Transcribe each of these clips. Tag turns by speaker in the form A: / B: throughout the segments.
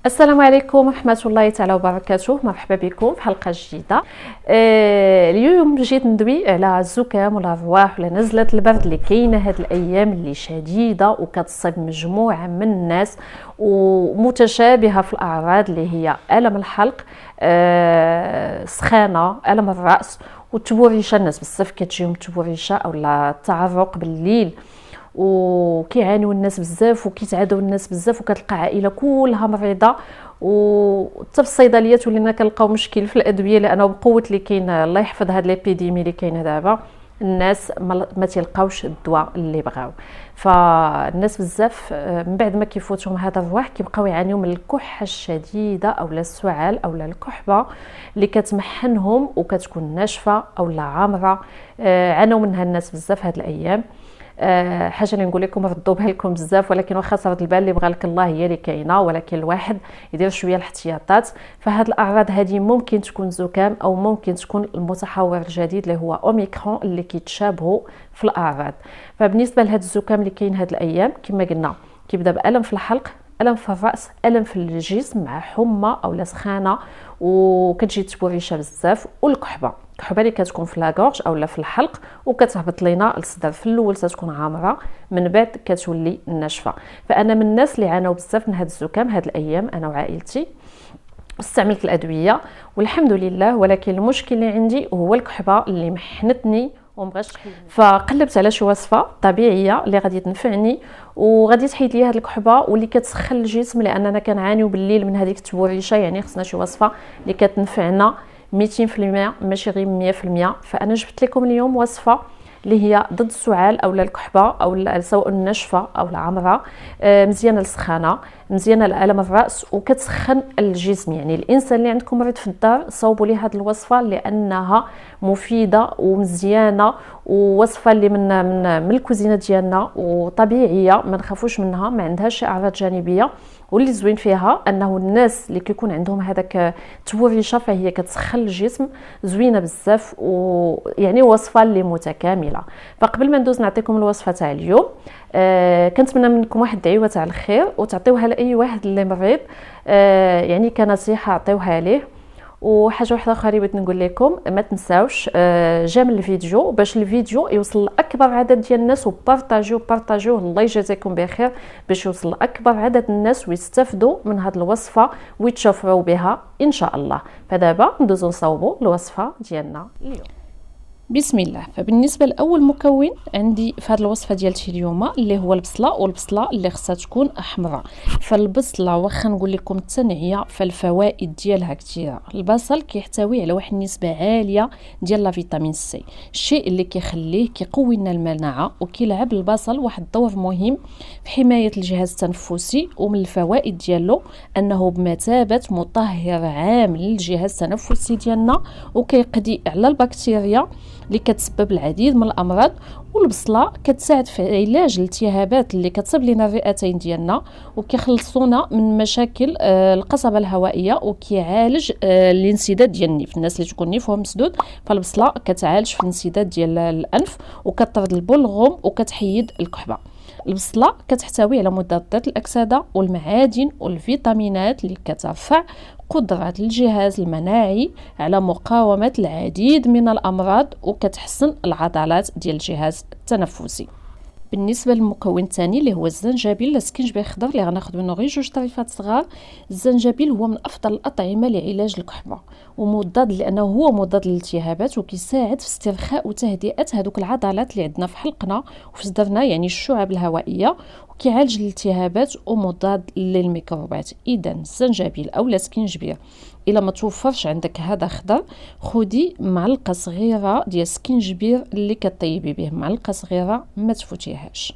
A: السلام عليكم ورحمة الله تعالى وبركاته. مرحبا بكم في حلقة جديدة. اليوم جيت ندوي على الزكام ولا الرواح ولا نزلة البرد اللي كاينة هاد الأيام اللي شديدة وكتصيب مجموعة من الناس ومتشابهة في الأعراض اللي هي ألم الحلق، سخانة، ألم الرأس والتبوريشة. الناس بزاف كتجيهم التبوريشة أو التعرق بالليل وكيعانيو الناس بزاف وكيتعادوا الناس بزاف، وكتلقى عائله كلها مريضه. وحتى في الصيدليات ولينا كنلقاو مشكل في الادويه، لانه بقوه اللي كاين الله يحفظ هاد ليبيديمي اللي كاينه دابا، الناس ما تلقاوش الدواء اللي بغاو. فالناس بزاف من بعد ما كيفوتهم هذا الرواح كيبقاو يعانيو من الكحه الشديده اولا السعال اولا الكحبه اللي كتمحنهم وكتكون ناشفه اولا عامره. عانوا منها الناس بزاف هاد الايام. حاجه اللي نقول لكم ردوا بها لكم بزاف، ولكن واخا صارت البال اللي بغى لك الله هي اللي كاينه، ولكن الواحد يدير شويه الاحتياطات. فهاد الاعراض هذه ممكن تكون زكام او ممكن تكون المتحور الجديد اللي هو اوميكرون اللي كيتشابهوا في الاعراض. فبالنسبه لهاد الزكام اللي كاين هاد الايام كما قلنا كيبدا بالم في الحلق، الم في الراس، الم في الجسم مع حمى او سخانه، وكتجي تبوريشه بزاف، والكحبه اللي كتكون في لاكورج اولا في الحلق وكتهبط لينا الصدر. في الاول تكون عامره، من بعد كتولي ناشفه. فانا من الناس اللي عانوا بزاف من هذا الزكام هاد الايام، انا وعائلتي استعملت الادويه والحمد لله، ولكن المشكل اللي عندي هو الكحبه اللي محنتني ومبغاش تحيدني. فقلبت على شي وصفه طبيعيه اللي غادي تنفعني وغادي تحيد لي هاد الكحبه واللي كتسخن الجسم، لاننا كنعانيو بالليل من هذيك التبوريشه. يعني خصنا شي وصفه اللي كتنفعنا 200% ماشي غير 100%. فانا جبت لكم اليوم وصفه اللي هي ضد السعال اولا الكحبه او سواء الناشفه او العمره، مزيانه للسخانه، مزيانه لالم الراس وكتسخن الجسم. يعني الانسان اللي عندكم مريض في الدار صوبوا لي هذه الوصفه لانها مفيده ومزيانه، ووصفه اللي من الكوزينه ديالنا وطبيعيه، ما نخافوش منها، ما عندهاش اعراض جانبيه. واللي زوين فيها انه الناس اللي كيكون عندهم هذاك التبوريشه فهي كتسخن الجسم، زوينه بزاف، ويعني وصفه اللي متكامله. فقبل ما ندوز نعطيكم الوصفه تاع اليوم، كنتمنى منكم واحد الدعوه تاع الخير وتعطيوها لاي واحد اللي مريض، يعني كنصيحه عطيوها ليه. وحاجه واحده اخرى بغيت نقول لكم، ما تنساوش جيم الفيديو باش الفيديو يوصل لاكبر عدد ديال الناس، وبارطاجيوه الله يجازيكم بخير باش يوصل لاكبر عدد الناس ويستافدوا من هذه الوصفه ويتشافوا بها ان شاء الله. فدابا ندوزو نصاوبوا الوصفه ديالنا اليوم. بسم الله. فبالنسبه لاول مكون عندي في هذه الوصفه ديالتي اليوم اللي هو البصله، والبصله اللي خصها تكون حمراء. فالبصله واخا نقول لكم التنعيه فالفوائد ديالها كثيره. البصل كيحتوي على واحد النسبه عاليه ديال لا فيتامين سي، الشيء اللي كيخليه كيقوي لنا المناعه، وكيلعب البصل واحد الدور مهم في حمايه الجهاز التنفسي. ومن الفوائد ديالو انه بمثابه مطهر عام للجهاز التنفسي ديالنا، وكيقضي على البكتيريا اللي كتسبب العديد من الامراض. والبصله كتساعد في علاج الالتهابات اللي كتصيب لنا الرئتين ديالنا، وكيخلصونا من مشاكل القصبه الهوائيه، وكيعالج الانسداد ديال النيف. الناس اللي تكون نيفهم مسدود فالبصله كتعالج في الانسداد ديال الانف وكطرد البلغم وكتحيد الكحبه. البصله كتحتوي على مضادات الاكسده والمعادن والفيتامينات اللي كترفع قدرة الجهاز المناعي على مقاومة العديد من الأمراض، وكتحسن العضلات ديال الجهاز التنفسي. بالنسبه للمكون الثاني اللي هو الزنجبيل، السكينجبير خضر اللي غناخذ منه غير 2 طريفات صغار. الزنجبيل هو من افضل الاطعمه لعلاج الكحبه، ومضاد لانه هو مضاد للالتهابات، وكيساعد في استرخاء وتهدئه هذوك العضلات اللي عندنا في حلقنا وفي صدرنا، يعني الشعب الهوائيه، وكيعالج الالتهابات ومضاد للميكروبات. اذا الزنجبيل او السكينجبير الا ما توفرش عندك هذا خضر، خدي معلقه صغيره ديال السكينجبير اللي كطيبي به، معلقه صغيره ما تفوتيهاش.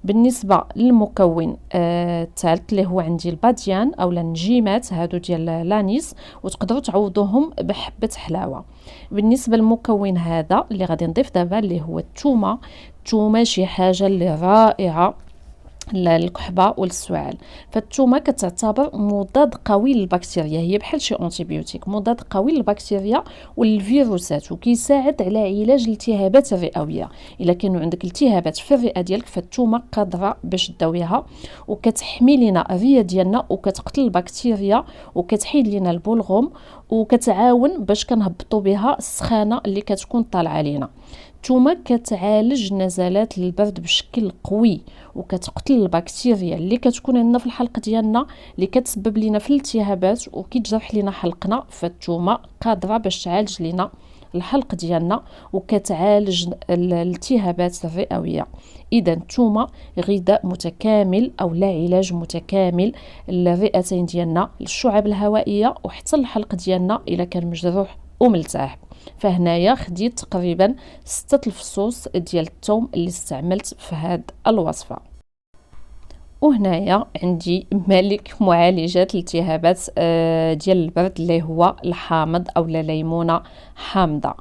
A: بالنسبه للمكون الثالث اللي هو عندي الباديان او النجيمات هادو ديال لانيس، وتقدروا تعوضوهم بحبه حلاوه. بالنسبه للمكون هذا اللي غادي نضيف دابا اللي هو الثومه شي حاجه اللي رائعه للكحبه وللسعال. فالثومه كتعتبر مضاد قوي للبكتيريا، هي بحال شي انتيبيوتيك، مضاد قوي للبكتيريا والفيروسات، وكيساعد على علاج الالتهابات الرئويه. الا كانوا عندك التهابات في الرئه ديالك فالثومه قادره باش تداويها، وكتحمي لنا الرئه ديالنا وكتقتل البكتيريا وكتحيد لنا البلغم، وكتعاون باش كنهبطوا بها السخانه اللي كتكون طالعه لينا. الثومه كتعالج نزلات البرد بشكل قوي، وكتقتل البكتيريا اللي كتكون عندنا في الحلق ديالنا اللي كتسبب لنا في الالتهابات وكيتجرح لنا حلقنا. فالثومه قادره باش تعالج لنا الحلق ديالنا وكتعالج الالتهابات الرئويه. اذا الثومه غذاء متكامل او لا علاج متكامل للرئتين ديالنا، للشعب الهوائيه وحتى الحلق ديالنا الا كان مجروح وملتهب. فهنايا خديت تقريبا 6 الفصوص ديال الثوم اللي استعملت في هذه الوصفه. وهنايا عندي ملك معالجات الالتهابات ديال البرد اللي هو الحامض او ليمونه حامضه.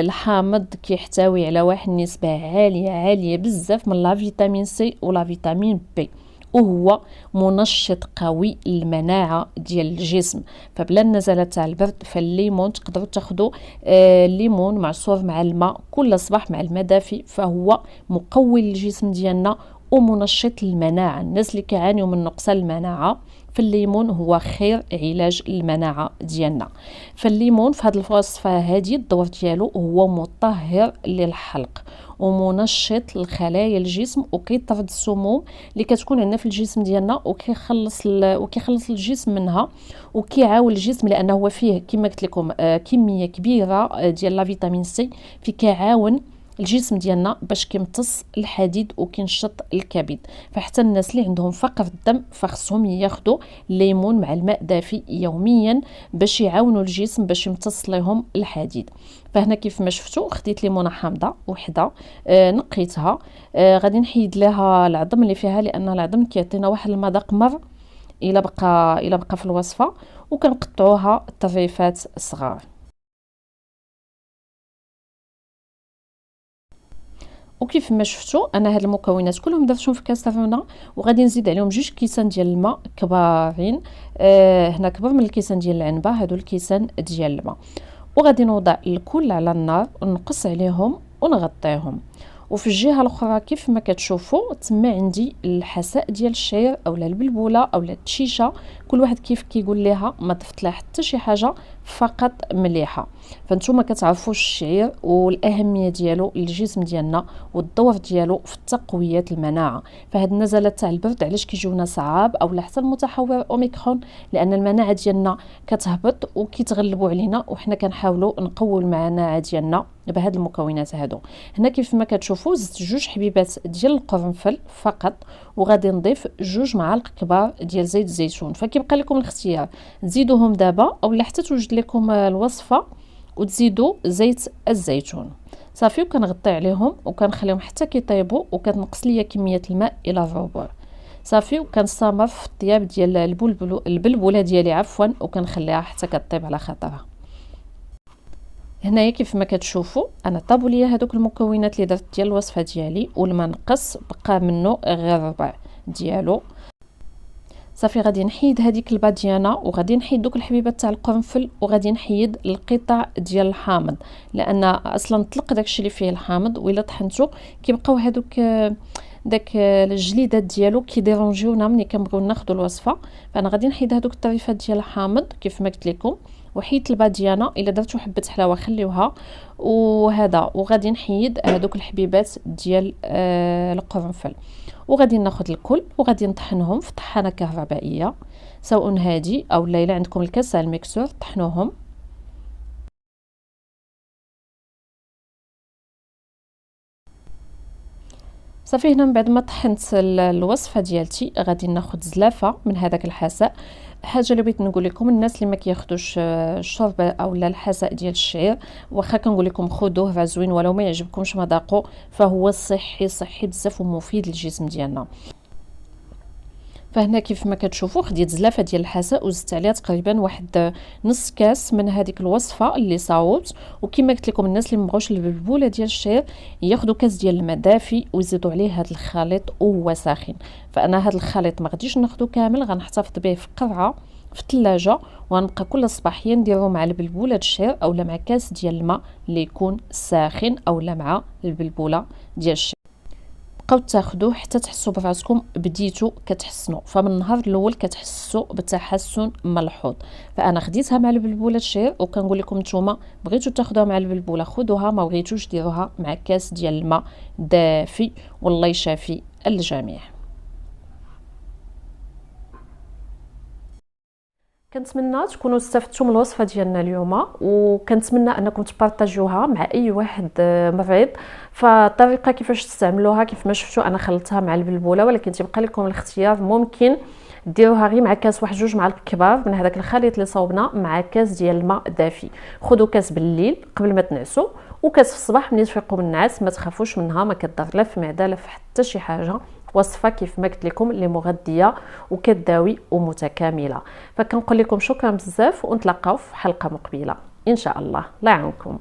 A: الحامض كيحتوي على واحد النسبه عاليه بزاف من لا فيتامين سي ولا فيتامين بي، وهو منشط قوي للمناعه ديال الجسم. فبلا النزلات تاع البرد فالليمون تقدروا تاخذوا الليمون معصور مع الماء كل صباح مع الماء دافي، فهو مقوي للجسم ديالنا ومنشط للمناعه. الناس اللي كيعانيوا من نقصان المناعه فالليمون هو خير علاج المناعه ديالنا. فالليمون في هذه الوصفه هذه الدور ديالو هو مطهر للحلق ومنشط لخلايا الجسم، وكيطرد السموم اللي كتكون عندنا في الجسم ديالنا وكيخلص الجسم منها، وكيعاون الجسم لانه هو فيه كما قلت لكم كميه كبيره ديال لا فيتامين سي، في كيعاون الجسم ديالنا باش كيمتص الحديد وكينشط الكبد. فحتى الناس اللي عندهم فقر الدم فخصهم ياخذوا الليمون مع الماء دافي يوميا باش يعاونوا الجسم باش يمتص لهم الحديد. فهنا كيف ما شفتوا خديت ليمونه حامضه وحده، نقيتها، غادي نحيد لها العظم اللي فيها لان العظم كيعطينا واحد المذاق مر الا بقى في الوصفه، وكنقطعوها طريفات صغار. وكيف ما شفتوا انا هاد المكونات كلهم درتهم في كاسرونه، وغادي نزيد عليهم 2 كيسان ديال الماء كبارين، هنا كبر من الكيسان ديال العنبه، هادو الكيسان ديال الماء، وغادي نوضع الكل على النار ونقص عليهم ونغطيهم. وفي الجهه الاخرى كيف ما كتشوفوا تما عندي الحساء ديال الشعير اولا البلبوله اولا التشيشه، كل واحد كيف كيقول لها، ما ضفت لها حتى شي حاجه، فقط مليحه. فانتوما كتعرفوا الشعير والاهميه ديالو للجسم ديالنا والدور ديالو في تقويه المناعه. فهاد النزلات تاع البرد علاش كيجيونا صعاب او حتى المتحور اوميكرون؟ لان المناعه ديالنا كتهبط وكيتغلبوا علينا، وحنا كنحاولوا نقووا المناعه ديالنا بهاد المكونات هادو. هنا كيف ما كتشوفوا زدت 2 حبيبات ديال القرنفل فقط، وغادي نضيف 2 معالق كبار ديال زيت الزيتون. فكيبقى لكم الاختيار تزيدوهم دابا او حتى توجد لكم الوصفه وتزيدوا زيت الزيتون. صافي، وكنغطي عليهم وكنخليهم حتى كيطيبوا، وكتنقص ليا كميه الماء الى الربع. صافي، وكنستمر في الطياب ديال البلبوله ديالي عفوا، وكنخليها حتى كطيب على خاطرها. هنايا كيف ما كتشوفوا انا طابوا ليا هذوك المكونات اللي درت ديال الوصفه ديالي، والما نقص بقى منه غير الربع ديالو. صافي، غادي نحيد هذيك الباديانه، وغادي نحيد دوك الحبيبات تاع القرنفل، وغادي نحيد القطع ديال الحامض لان اصلا طلق داكشي اللي فيه الحامض، والا طحنتو كيبقاو هذوك داك الجليدات ديالو كيديرونجيونا ملي كنبغيو ناخذوا الوصفه. فانا غادي نحيد هذوك الطريفات ديال الحامض كيف ما قلت لكم، وحيدت الباديانه، الا درتو حبه حلاوه خليوها، وهذا وغادي نحيد هذوك الحبيبات ديال القرنفل، وغادي ناخذ الكل وغادي نطحنهم في طحانه كهربائيه سواء هادي او الا عندكم الكاسه الميكسور طحنوهم. صافي، هنا من بعد ما طحنت الوصفه ديالتي غادي ناخذ زلافه من هذاك الحساء. حاجه اللي بغيت نقول لكم، الناس اللي ما كياخذوش الشرب او الحساء ديال الشعير، واخا كنقول لكم خذوه راه زوين ولو ما يعجبكمش مذاقه، فهو صحي بزاف ومفيد للجسم ديالنا. فهنا كيف ما كتشوفوا خديت زلافه ديال الحساء وزدت عليها تقريبا واحد نص كاس من هذيك الوصفه اللي صاوبت. وكما قلت لكم الناس اللي مبغوش البلبوله ديال الشعير ياخذوا كاس ديال الماء دافي ويزيدوا عليه هذا الخليط وهو ساخن. فانا هذا الخليط ما غاديش ناخذه كامل، غنحتفظ به في قرعه في الثلاجه، ونبقى كل صباحيه نديرو مع البلبوله الشعير اولا مع كاس ديال الماء اللي يكون ساخن اولا مع البلبوله ديال الشعير. بقاو تاخذوه حتى تحسوا براسكم بديتوا كتحسنوا. فمن النهار الاول كتحسوا بتحسن ملحوظ. فانا خديتها مع البلبوله الشعير، وكنقول لكم نتوما بغيتوا تاخذوها مع البلبوله خذوها، ما بغيتوش ديروها مع كاس ديال الماء دافي. والله يشافي الجميع. كنتمنى تكونوا استفدتوا من الوصفه ديالنا اليوم، وكنتمنى انكم تبارطاجيوها مع اي واحد مريض. فالطريقه كيفاش تستعملوها كيف ما شفتوا انا خلطتها مع البلبوله، ولكن تبقى لكم الاختيار. ممكن ديروها غير مع كاس واحد جوج معالق كبار من هذاك الخليط اللي صوبنا مع كاس ديال الماء دافي. خذوا كاس بالليل قبل ما تنعسوا، وكاس في الصباح ملي تفيقوا من النعاس. ما تخافوش منها، ما كضر لا في المعده لا في حتى شي حاجه. وصفه كيف ما قلت لكم اللي مغذيه وكتداوي ومتكامله. فكنقول لكم شكرا بزاف، ونتلاقاو في حلقه مقبله ان شاء الله. الله يعاونكم.